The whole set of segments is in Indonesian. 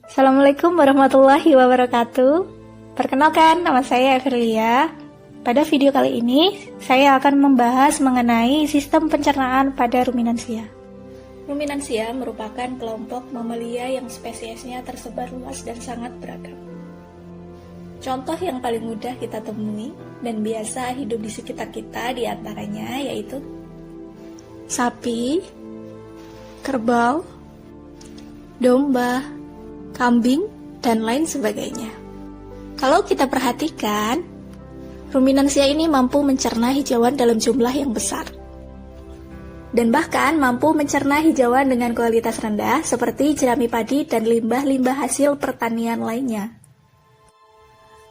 Assalamualaikum warahmatullahi wabarakatuh. Perkenalkan, nama saya Everlia. Pada video kali ini, saya akan membahas mengenai sistem pencernaan pada ruminansia. Ruminansia merupakan kelompok mamalia yang spesiesnya tersebar luas dan sangat beragam. Contoh yang paling mudah kita temui dan biasa hidup di sekitar kita diantaranya yaitu sapi, kerbau, domba, kambing, dan lain sebagainya. Kalau kita perhatikan, ruminansia ini mampu mencerna hijauan dalam jumlah yang besar. Dan bahkan mampu mencerna hijauan dengan kualitas rendah seperti jerami padi dan limbah-limbah hasil pertanian lainnya.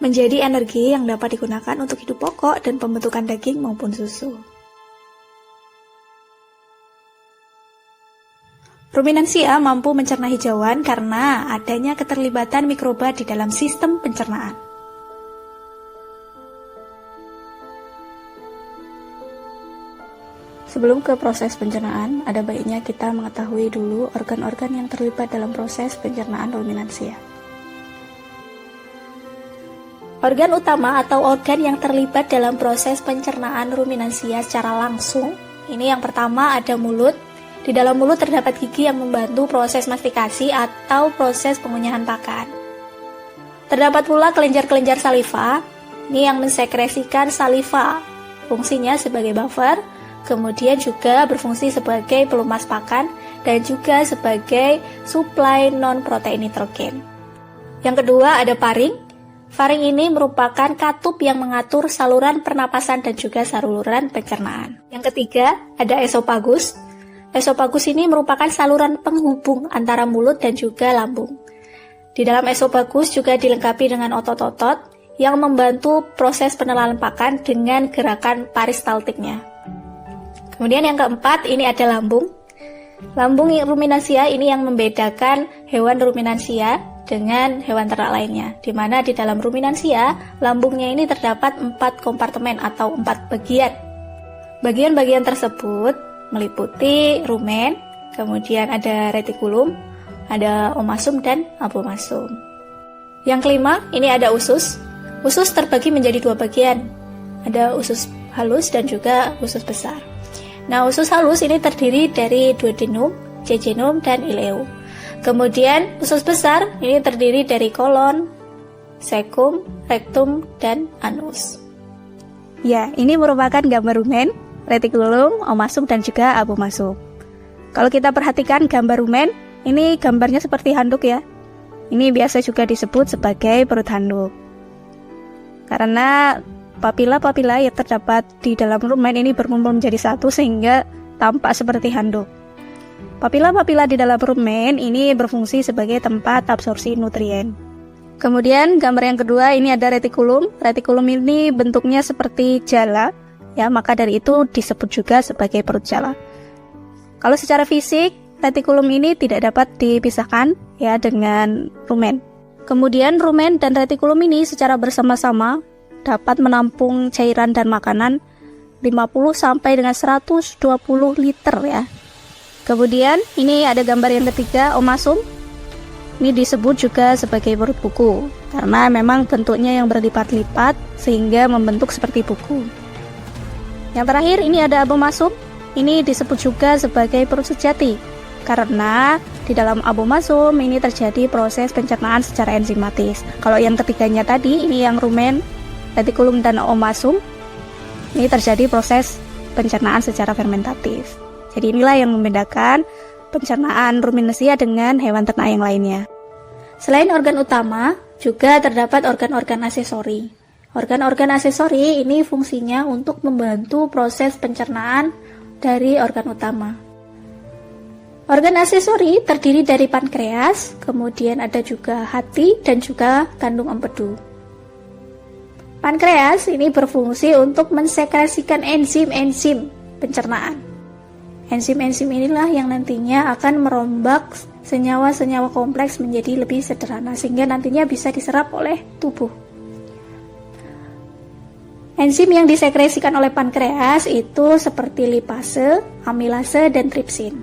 Menjadi energi yang dapat digunakan untuk hidup pokok dan pembentukan daging maupun susu. Ruminansia mampu mencerna hijauan karena adanya keterlibatan mikroba di dalam sistem pencernaan. Sebelum ke proses pencernaan, ada baiknya kita mengetahui dulu organ-organ yang terlibat dalam proses pencernaan ruminansia. Organ utama atau organ yang terlibat dalam proses pencernaan ruminansia secara langsung, ini yang pertama ada mulut. Di dalam mulut terdapat gigi yang membantu proses mastikasi atau proses pengunyahan pakan. Terdapat pula kelenjar-kelenjar saliva, ini yang mensekresikan saliva, fungsinya sebagai buffer, kemudian juga berfungsi sebagai pelumas pakan, dan juga sebagai suplai non-protein nitrogen. Yang kedua ada faring. Faring ini merupakan katup yang mengatur saluran pernapasan dan juga saluran pencernaan. Yang ketiga ada esofagus. Esofagus ini merupakan saluran penghubung antara mulut dan juga lambung. Di dalam esofagus juga dilengkapi dengan otot-otot yang membantu proses penelan pakan dengan gerakan peristaltiknya. Kemudian yang keempat, ini ada lambung. Lambung ruminansia ini yang membedakan hewan ruminansia dengan hewan ternak lainnya, di mana di dalam ruminansia, lambungnya ini terdapat 4 kompartemen atau 4 bagian. Bagian-bagian tersebut meliputi rumen, kemudian ada retikulum, ada omasum dan abomasum. Yang kelima, ini ada usus. Usus terbagi menjadi 2 bagian. Ada usus halus dan juga usus besar. Nah, usus halus ini terdiri dari duodenum, jejunum, dan ileum. Kemudian usus besar ini terdiri dari kolon, cecum, rectum, dan anus. Ya, ini merupakan gambar rumen, retikulum, omasum, dan juga abomasum. Kalau kita perhatikan gambar rumen, ini gambarnya seperti handuk ya. Ini biasa juga disebut sebagai perut handuk. Karena papila-papila yang terdapat di dalam rumen ini berkumpul menjadi satu sehingga tampak seperti handuk. Papila-papila di dalam rumen ini berfungsi sebagai tempat absorpsi nutrien. Kemudian gambar yang kedua ini ada retikulum. Retikulum ini bentuknya seperti jala. Ya, maka dari itu disebut juga sebagai perut jala. Kalau secara fisik, retikulum ini tidak dapat dipisahkan ya dengan rumen. Kemudian rumen dan retikulum ini secara bersama-sama dapat menampung cairan dan makanan 50 sampai dengan 120 liter ya. Kemudian ini ada gambar yang ketiga, omasum. Ini disebut juga sebagai perut buku karena memang bentuknya yang berlipat-lipat sehingga membentuk seperti buku. Yang terakhir ini ada abomasum. Ini disebut juga sebagai perut sejati karena di dalam abomasum ini terjadi proses pencernaan secara enzimatis. Kalau yang ketiganya tadi ini yang rumen, retikulum, dan omasum, ini terjadi proses pencernaan secara fermentatif. Jadi inilah yang membedakan pencernaan ruminansia dengan hewan ternak yang lainnya. Selain organ utama, juga terdapat organ-organ aksesori. Organ-organ aksesori ini fungsinya untuk membantu proses pencernaan dari organ utama. Organ aksesori terdiri dari pankreas, kemudian ada juga hati dan juga kandung empedu. Pankreas ini berfungsi untuk mensekresikan enzim-enzim pencernaan. Enzim-enzim inilah yang nantinya akan merombak senyawa-senyawa kompleks menjadi lebih sederhana sehingga nantinya bisa diserap oleh tubuh. Enzim yang disekresikan oleh pankreas itu seperti lipase, amilase, dan tripsin.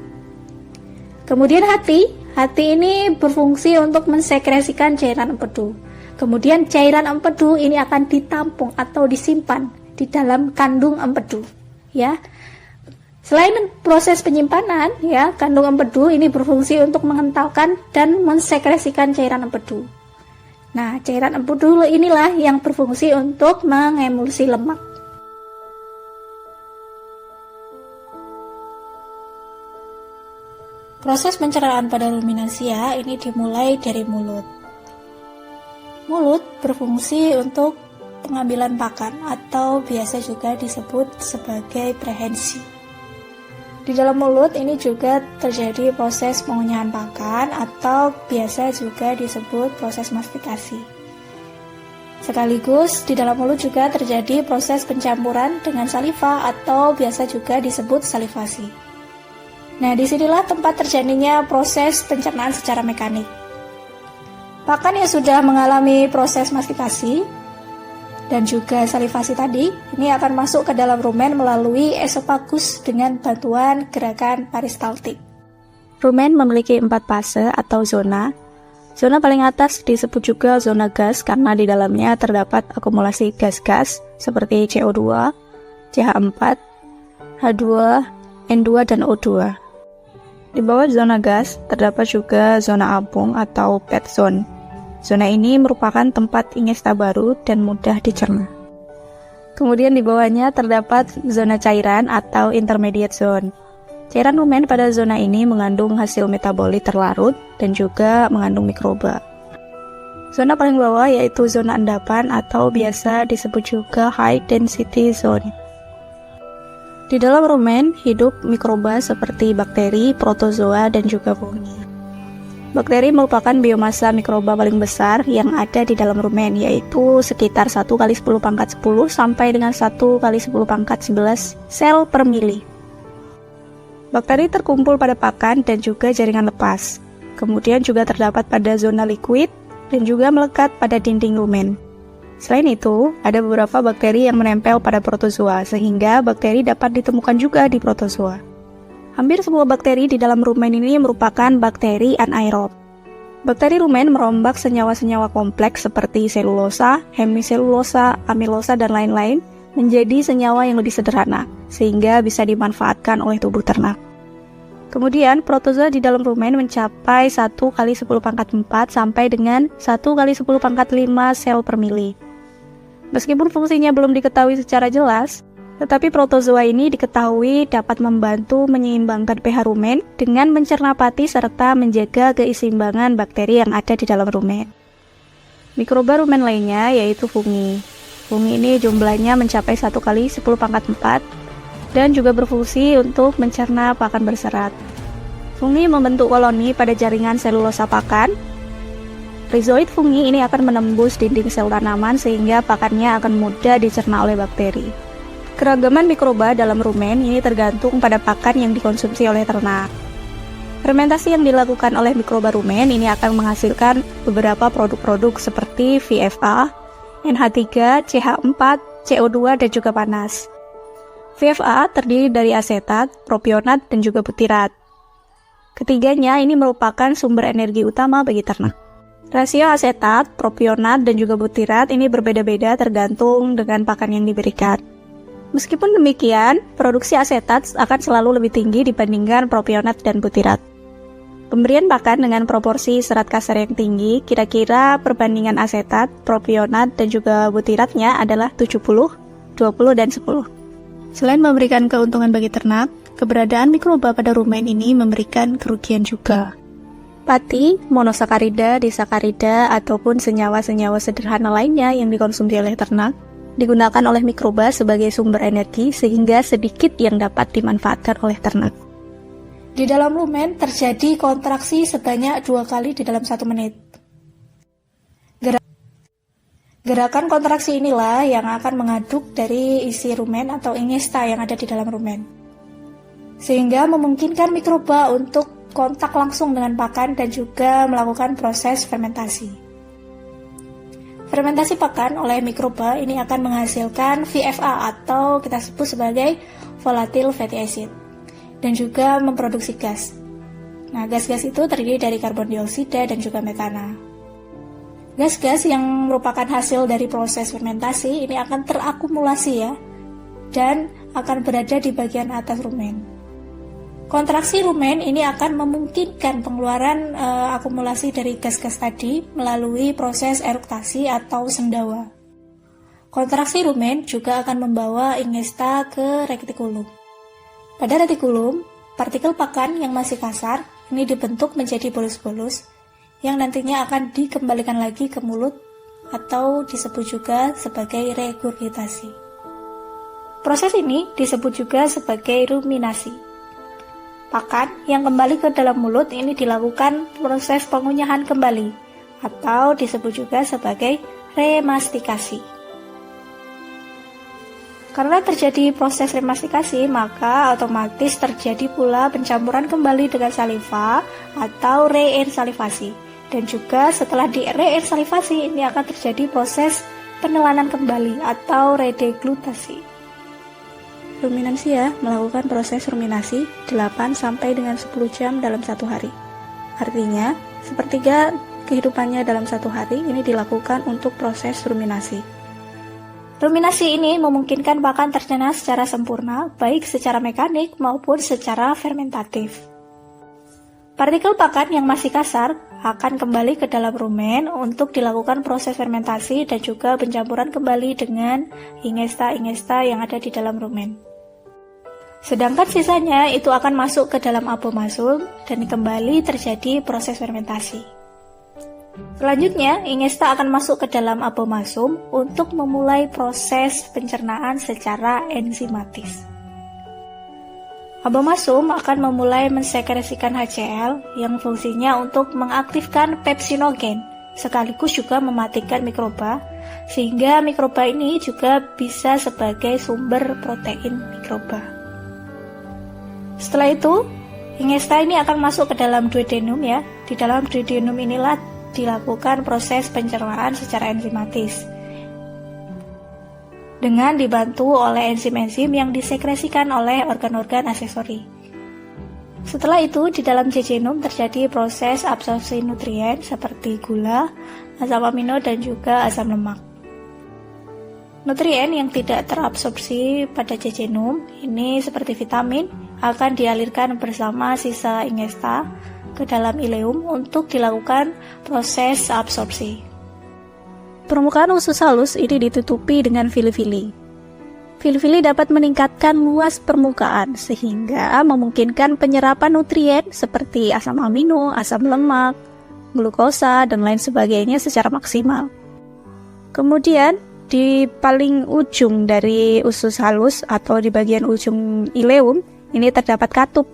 Kemudian hati Hati ini berfungsi untuk mensekresikan cairan empedu. Kemudian cairan empedu ini akan ditampung atau disimpan di dalam kandung empedu, ya. Selain proses penyimpanan, ya, kandung empedu ini berfungsi untuk mengentalkan dan mensekresikan cairan empedu. Nah, cairan empedu inilah yang berfungsi untuk mengemulsi lemak. Proses pencernaan pada ruminansia ini dimulai dari mulut. Mulut berfungsi untuk pengambilan pakan atau biasa juga disebut sebagai prehensi. Di dalam mulut ini juga terjadi proses pengunyahan pakan atau biasa juga disebut proses mastikasi. Sekaligus di dalam mulut juga terjadi proses pencampuran dengan saliva atau biasa juga disebut salivasi. Nah, disinilah tempat terjadinya proses pencernaan secara mekanik. Pakan yang sudah mengalami proses mastikasi dan juga salivasi tadi, ini akan masuk ke dalam rumen melalui esofagus dengan bantuan gerakan peristaltik. Rumen memiliki 4 fase atau zona. Zona paling atas disebut juga zona gas karena di dalamnya terdapat akumulasi gas-gas seperti CO2, CH4, H2, N2, dan O2. Di bawah zona gas, terdapat juga zona apung atau pet zone. Zona ini merupakan tempat ingesta baru dan mudah dicerna. Kemudian di bawahnya terdapat zona cairan atau intermediate zone. Cairan rumen pada zona ini mengandung hasil metabolit terlarut dan juga mengandung mikroba. Zona paling bawah yaitu zona endapan atau biasa disebut juga high density zone. Di dalam rumen hidup mikroba seperti bakteri, protozoa, dan juga fungi. Bakteri merupakan biomasa mikroba paling besar yang ada di dalam rumen, yaitu sekitar 1 kali 10 pangkat 10 sampai dengan 1 kali 10 pangkat 11 sel per mili. Bakteri terkumpul pada pakan dan juga jaringan lepas. Kemudian juga terdapat pada zona liquid dan juga melekat pada dinding rumen. Selain itu, ada beberapa bakteri yang menempel pada protozoa, sehingga bakteri dapat ditemukan juga di protozoa. Hampir semua bakteri di dalam rumen ini merupakan bakteri anaerob. Bakteri rumen merombak senyawa-senyawa kompleks seperti selulosa, hemiselulosa, amilosa, dan lain-lain menjadi senyawa yang lebih sederhana, sehingga bisa dimanfaatkan oleh tubuh ternak. Kemudian, protozoa di dalam rumen mencapai 1 kali 10 pangkat 4 sampai dengan 1 kali 10 pangkat 5 sel per mili. Meskipun fungsinya belum diketahui secara jelas, tetapi protozoa ini diketahui dapat membantu menyeimbangkan pH rumen dengan mencerna pati serta menjaga keseimbangan bakteri yang ada di dalam rumen. Mikroba rumen lainnya yaitu fungi. Fungi ini jumlahnya mencapai 1 kali 10 pangkat 4 dan juga berfungsi untuk mencerna pakan berserat. Fungi membentuk koloni pada jaringan selulosa pakan. Rhizoid fungi ini akan menembus dinding sel tanaman sehingga pakannya akan mudah dicerna oleh bakteri. Keragaman mikroba dalam rumen ini tergantung pada pakan yang dikonsumsi oleh ternak. Fermentasi yang dilakukan oleh mikroba rumen ini akan menghasilkan beberapa produk-produk seperti VFA, NH3, CH4, CO2, dan juga panas. VFA terdiri dari asetat, propionat, dan juga butirat. Ketiganya ini merupakan sumber energi utama bagi ternak. Rasio asetat, propionat, dan juga butirat ini berbeda-beda tergantung dengan pakan yang diberikan. Meskipun demikian, produksi asetat akan selalu lebih tinggi dibandingkan propionat dan butirat. Pemberian pakan dengan proporsi serat kasar yang tinggi, kira-kira perbandingan asetat, propionat, dan juga butiratnya adalah 70, 20, dan 10. Selain memberikan keuntungan bagi ternak, keberadaan mikroba pada rumen ini memberikan kerugian juga. Pati, monosakarida, disakarida, ataupun senyawa-senyawa sederhana lainnya yang dikonsumsi oleh ternak digunakan oleh mikroba sebagai sumber energi sehingga sedikit yang dapat dimanfaatkan oleh ternak. Di dalam rumen terjadi kontraksi sebanyak 2 kali di dalam 1 menit. Gerakan kontraksi inilah yang akan mengaduk dari isi rumen atau ingesta yang ada di dalam rumen, sehingga memungkinkan mikroba untuk kontak langsung dengan pakan dan juga melakukan proses fermentasi. Fermentasi pakan oleh mikroba ini akan menghasilkan VFA atau kita sebut sebagai volatile fatty acid dan juga memproduksi gas. Nah, gas-gas itu terdiri dari karbon dioksida dan juga metana. Gas-gas yang merupakan hasil dari proses fermentasi ini akan terakumulasi ya, dan akan berada di bagian atas rumen. Kontraksi rumen ini akan memungkinkan pengeluaran akumulasi dari gas-gas tadi melalui proses eruktasi atau sendawa. Kontraksi rumen juga akan membawa ingesta ke retikulum. Pada retikulum, partikel pakan yang masih kasar ini dibentuk menjadi bolus-bolus yang nantinya akan dikembalikan lagi ke mulut atau disebut juga sebagai regurgitasi. Proses ini disebut juga sebagai ruminasi. Pakan yang kembali ke dalam mulut ini dilakukan proses pengunyahan kembali atau disebut juga sebagai remastikasi. Karena terjadi proses remastikasi, maka otomatis terjadi pula pencampuran kembali dengan saliva atau reinsalivasi. Dan juga setelah di reinsalivasi ini akan terjadi proses penelanan kembali atau redeglutasi. Ruminansia melakukan proses ruminasi 8 sampai dengan 10 jam dalam satu hari. Artinya, sepertiga kehidupannya dalam satu hari ini dilakukan untuk proses ruminasi. Ruminasi ini memungkinkan pakan tercerna secara sempurna, baik secara mekanik maupun secara fermentatif. Partikel pakan yang masih kasar akan kembali ke dalam rumen untuk dilakukan proses fermentasi dan juga pencampuran kembali dengan ingesta-ingesta yang ada di dalam rumen. Sedangkan sisanya itu akan masuk ke dalam abomasum dan kembali terjadi proses fermentasi. Selanjutnya, ingesta akan masuk ke dalam abomasum untuk memulai proses pencernaan secara enzimatis. Abomasum akan memulai mensekresikan HCl yang fungsinya untuk mengaktifkan pepsinogen, sekaligus juga mematikan mikroba, sehingga mikroba ini juga bisa sebagai sumber protein mikroba. Setelah itu, ingesta ini akan masuk ke dalam duodenum ya. Di dalam duodenum inilah dilakukan proses pencernaan secara enzimatis dengan dibantu oleh enzim-enzim yang disekresikan oleh organ-organ aksesori. Setelah itu, di dalam jejunum terjadi proses absorpsi nutrien seperti gula, asam amino, dan juga asam lemak. Nutrien yang tidak terabsorpsi pada jejunum ini seperti vitamin akan dialirkan bersama sisa ingesta ke dalam ileum untuk dilakukan proses absorpsi. Permukaan usus halus ini ditutupi dengan fili-fili. Fili-fili dapat meningkatkan luas permukaan sehingga memungkinkan penyerapan nutrien seperti asam amino, asam lemak, glukosa, dan lain sebagainya secara maksimal. Kemudian, di paling ujung dari usus halus atau di bagian ujung ileum, ini terdapat katup.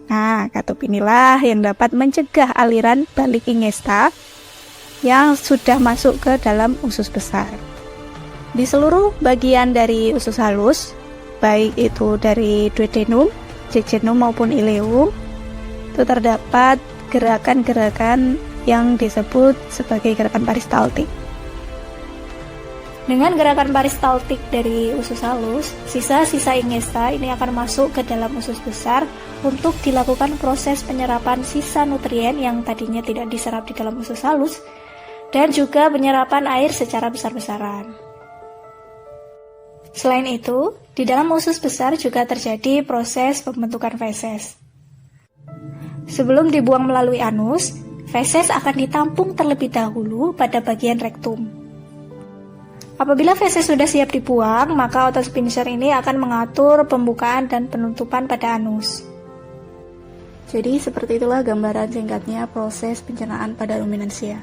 Nah, katup inilah yang dapat mencegah aliran balik ingesta yang sudah masuk ke dalam usus besar. Di seluruh bagian dari usus halus, baik itu dari duodenum, jejunum maupun ileum, itu terdapat gerakan-gerakan yang disebut sebagai gerakan peristaltik. Dengan gerakan peristaltik dari usus halus, sisa-sisa ingesta ini akan masuk ke dalam usus besar untuk dilakukan proses penyerapan sisa nutrien yang tadinya tidak diserap di dalam usus halus dan juga penyerapan air secara besar-besaran. Selain itu, di dalam usus besar juga terjadi proses pembentukan feses. Sebelum dibuang melalui anus, feses akan ditampung terlebih dahulu pada bagian rektum. Apabila feses sudah siap dibuang, maka otot Spicer ini akan mengatur pembukaan dan penutupan pada anus. Jadi seperti itulah gambaran singkatnya proses pencernaan pada ruminansia.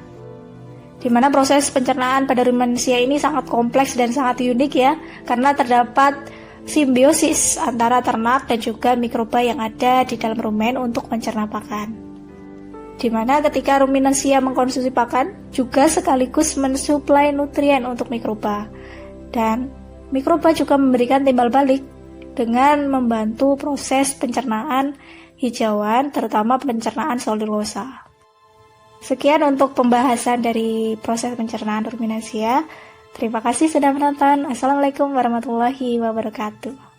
Di mana proses pencernaan pada ruminansia ini sangat kompleks dan sangat unik ya, karena terdapat simbiosis antara ternak dan juga mikroba yang ada di dalam rumen untuk mencerna pakan. Di mana ketika ruminansia mengkonsumsi pakan juga sekaligus mensuplai nutrien untuk mikroba, dan mikroba juga memberikan timbal balik dengan membantu proses pencernaan hijauan, terutama pencernaan selulosa. Sekian untuk pembahasan dari proses pencernaan ruminansia. Terima kasih sudah menonton. Assalamualaikum warahmatullahi wabarakatuh.